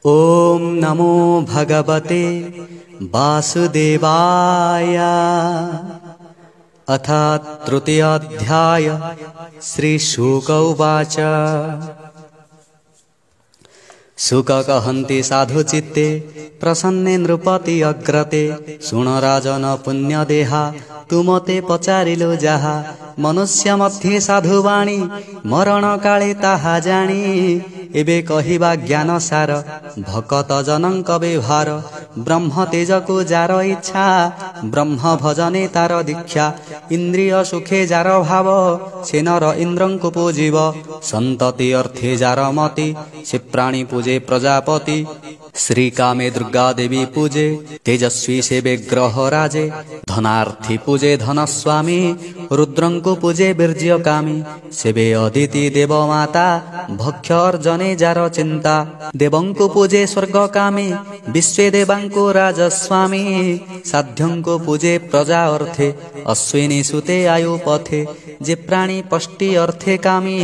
ओम नमो भगवते वासुदेवाय। अथ तृतीयोऽध्याय। श्रीशुक उवाच। शुक कहन्ति साधुचित्ते प्रसन्ने नृपति अग्रते। शुण राजन पुण्यदेहा तुमते पचारिलो जाहा। मनुष्य मध्ये साधुवाणी मरण काले ताहा जाणी। एबे कहिबा ज्ञान सार भकत जनंक व्यवहार। ब्रह्म तेज को जार इच्छा ब्रह्म भजने तार दीक्षा। इंद्रिय सुखे जार भाव से नर इंद्रं को पूजिब। संतति अर्थे जार मति से प्राणी पूजे प्रजापति। श्री कामे दुर्गा देवी पूजे तेजस्वी से विग्रह राजे। धनार्थी पूजे धन स्वामी रुद्रं को पूजे वीर्य कामी। सेवे अदिति देव माता भक्ष अर्जने जार चिंता। देवं को पूजे स्वर्ग कामी विश्वे देवां को राजस्वामी। साध्यं को पूजे प्रजा अर्थे अश्विनी सुते आयु पथे। जे प्राणी पष्टि अर्थे कामी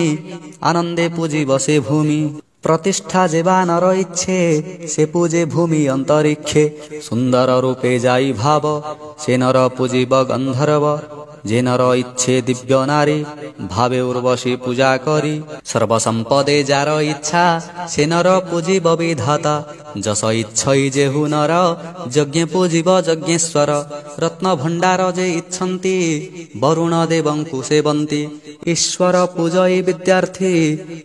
आनंदे पूजी बसे भूमि। प्रतिष्ठा जेबा नर इच्छे से पूजे भूमि अंतरिक्षे। सुंदर रूपे जाई भाव से नर पूजिब गंधर्व। जे नर इच्छे दिव्य नारी भावे उर्वशी पूजा करी। सर्वसंपदे जार इच्छा से नर पूजिब विधाता। जस इच्छई जेहु नर यज्ञ पूजिब यज्ञेश्वर। रत्न भंडार जे इच्छन्ति वरुण देवं को सेवन्ति। ईश्वर पूजई विद्यार्थी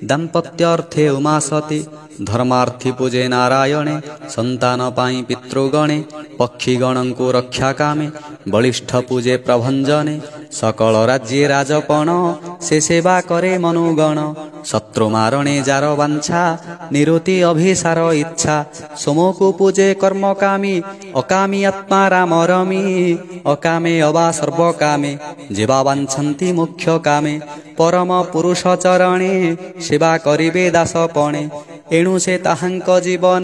दाम्पत्यार्थे उमा सती। धर्मार्थी पूजे नारायणे संतान पाई पितृगणे। पक्षीगणं को रक्षा कामे बलिष्ठ पूजे प्रभंजने। सकल राज्ये राजपण से सेवा करे मनुगण। शत्रु मारणे जार वांछा निरुति अभिसार इच्छा। सोमो को पूजे कर्म कामी अकामी आत्मा राम रमी। अकामे अवा सर्व कामे जेवा वांछन्ति मुख्य कामे। परम पुरुष चरणे सेवा करिबे दासपणे। एणु से ताहांक जीवन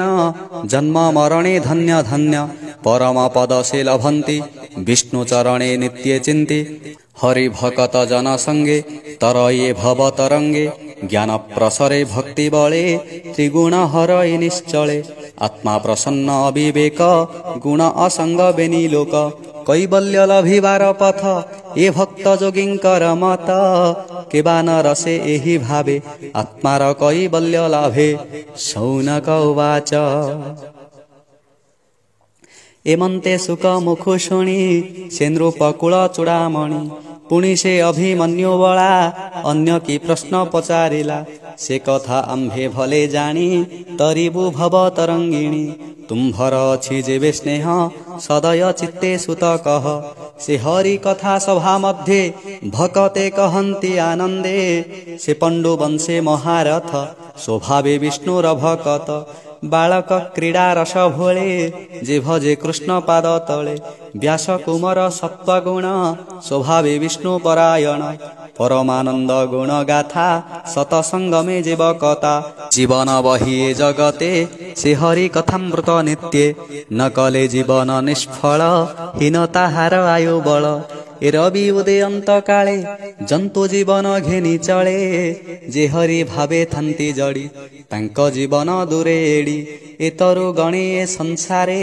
जन्म मरणे धन्य धन्य। परम पद से लभन्ति विष्णु चरणे नित्य चिंती। हरि भकत जन संगे तरये भव तरंगे। ज्ञान प्रसरे भक्ति बले त्रिगुण हरये निश्चले। आत्मा प्रसन्न अविवेक गुण असंग बेनी लोक। कैवल्य लभिबार पथ ए भक्त जोगिंकर मत। केबा न रसे एहि भावे आत्मार कैवल्य लाभे। शौनक उवाच। एमंते सुक मुखु शुणी से नृपकुल चूड़ामणि। पुणी से अभिमन्यु बला अन्य की प्रश्न पचारिला। से कथा आम्भे भले जानी तरिबु भव तरंगिणी। तुम्भर अछि जेबे स्नेह सदय चित्ते सुत कह। से हरि कथा सभा मध्ये भकते कहन्ति आनंदे। से पंडु वंशे महारथ स्वभावे विष्णुर भकत। बालक क्रीड़ा रस भोले जे भजे कृष्ण पाद तले। व्यास कुमार सत्वगुण स्वभावे विष्णु परायण। परमानंद गुण गाथा सतसंगमे जीव कथा। जीवन बहिए जगते से हरि कथामृत नित्ये। न कले जीवन निष्फल हीनता हार आयु बल। ए रवि उदयंत काले जंतु जीवन घेनी चले। जे हरि भावे थांती जड़ी तांको जीवन दूरे एड़ी। एतरु गणे संसारे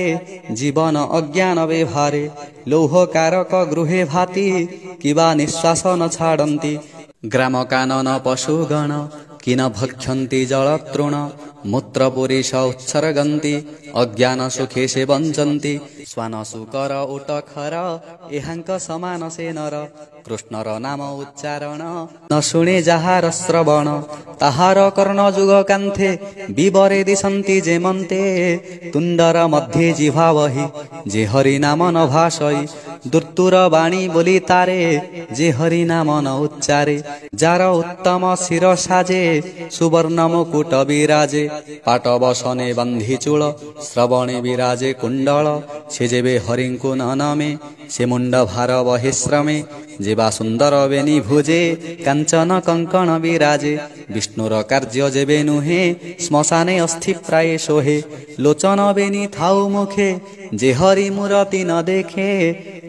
जीवन अज्ञान व्यवहारे। लौह कारक गृहे भाति किबा निश्वास न छाड़न्ति। ग्राम कानन पशुगण किन भक्षन्ति जल तृण। मूत्र पुरीश उत्सर्गन्ति अज्ञान सुखे से वंचन्ति। स्वान सुकर उटखर एहांक समान से नर। कृष्णर नाम उच्चारण न शुणे जाहार श्रवण। ताहार कर्ण जुग कांथे विवरे दिशन्ति जेमन्ते। तुंडर मध्ये जिह्वा वही जे हरि नाम न भाषई। दुर्तुर वाणी बोली तारे जे हरि नाम न उच्चारे। जार उत्तम शिर साजे सुवर्ण मुकुट विराजे। पाट बसने बंधी चूल श्रवणे विराजे कुंडल। से जेबे हरिंकु न नमे से मुंड भार बहिश्रमे। जेबा सुंदर बेनी भुजे कांचन कंकण विराजे। विष्णुर कार्य जेबे नुहे श्मशाने अस्थि प्राय सोहे। लोचन बेनी थाउ मुखे जे हरि मूरति न देखे।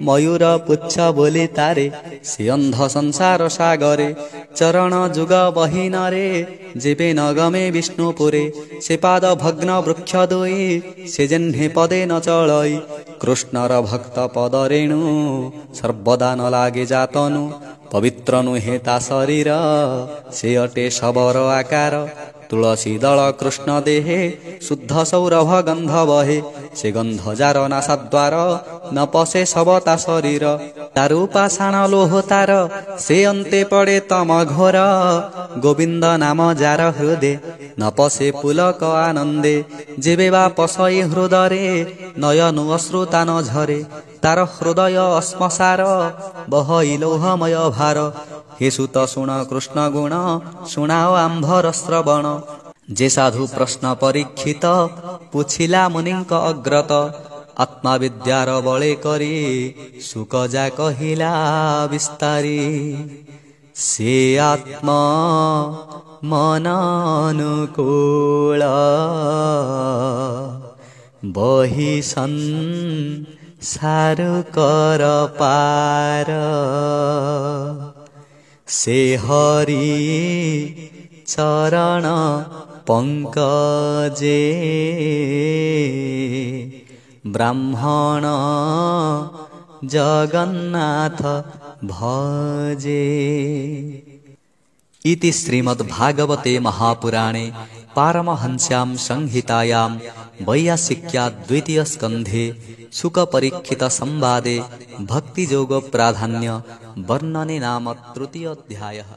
मयूर पुच्छ बोले तारे से अंध संसार सागरे चरण जुग बहिन रे जेबे न गमे विष्णुपुरे से पाद भग्न वृक्ष दोई से जेह्ने पदे न चलई कृष्णर भक्त पद रेणु सर्वदा न लागे जातनु पवित्र नुहे ता शरीर से अटे शबर आकार तुलसी दल कृष्ण देहे शुद्ध सौरभ गंध बहे से गंध जार नासाद्वार न पशे सबता शरीर तारूपाषाण लोह तार से अंते पड़े तम घोर गोविंद नाम जार हृदय न पशे पुलक आनंदे जेबे बा पशई हृदरे नयन अश्रुता न झरे तार हृदय अस्मसार बहई लौहमय भार हे सुत शुण कृष्ण गुण शुणाओ आंभर श्रवण जे साधु प्रश्न परीक्षित पुछिला मुनिंक अग्रत आत्मविद्यार बळे करी सुकजा कहिला विस्तारी से आत्मा मन अनुकूल बही संसार कर पार से हरि चरण पंकजे ब्राह्मण जगन्नाथ भजे। इति श्रीमद्भागवते महापुराणे पारमहंस्यां संहितायां वैयासिक्या द्वितीय स्कन्धे शुकपरीक्षित संवादे भक्तियोग प्राधान्य वर्णने नाम तृतीयोऽध्यायः।